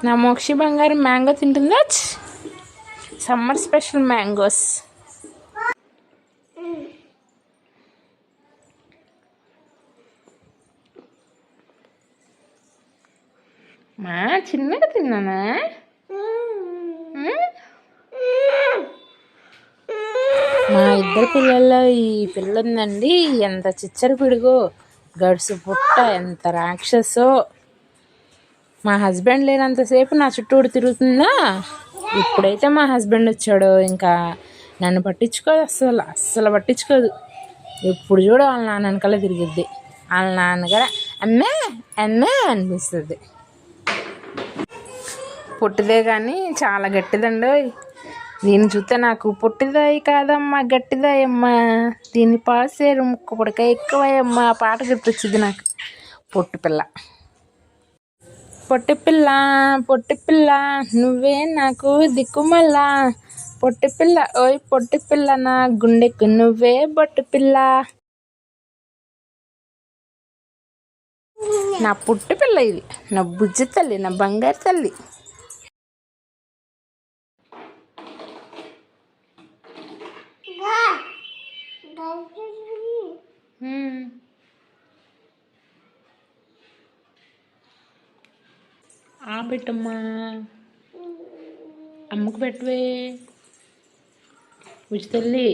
నా మోక్షి బంగారం మ్యాంగో తింటుందా? Summer special mangoes. మా చిన్నగా తిన్నానా? మా ఇద్దరు పిల్లల్లో ఈ పిల్ల ఉందండి, ఎంత చిచ్చర పిడుగు, గడుసు పుట్ట, ఎంత రాక్షసో. మా హస్బెండ్ లేనంతసేపు నా చుట్టూడు తిరుగుతుందా. ఇప్పుడైతే మా హస్బెండ్ వచ్చాడు, ఇంకా నన్ను పట్టించుకోదు, అస్సలు పట్టించుకోదు. ఎప్పుడు చూడ వాళ్ళ నాన్న వెనకాల తిరిగిద్ది. వాళ్ళ నాన్నగారు అమ్మే అమ్మే అనిపిస్తుంది. పొట్టిదే కానీ చాలా గట్టిదండి. దీన్ని చూస్తే నాకు పొట్టిదాయి కాదమ్మా గట్టిదాయమ్మా, దీన్ని పాసేరు ముక్క పొడక ఎక్కువయమ్మా పాట గుర్తొచ్చింది నాకు. పొట్టిపిల్ల పొట్టిపిల్ల పొట్టిపిల్ల నువ్వే నాకు దిక్కుమల్లా, పొట్టిపిల్ల ఓయ్ పొట్టిపిల్ల నా గుండెకు నువ్వే బొట్టిపిల్ల. నా పుట్టిపిల్ల ఇది, నా బుజ్జి తల్లి, నా బంగారు తల్లి. పెట్టమ్మా, అమ్మకు పెట్టవే బుజ్జి తల్లి.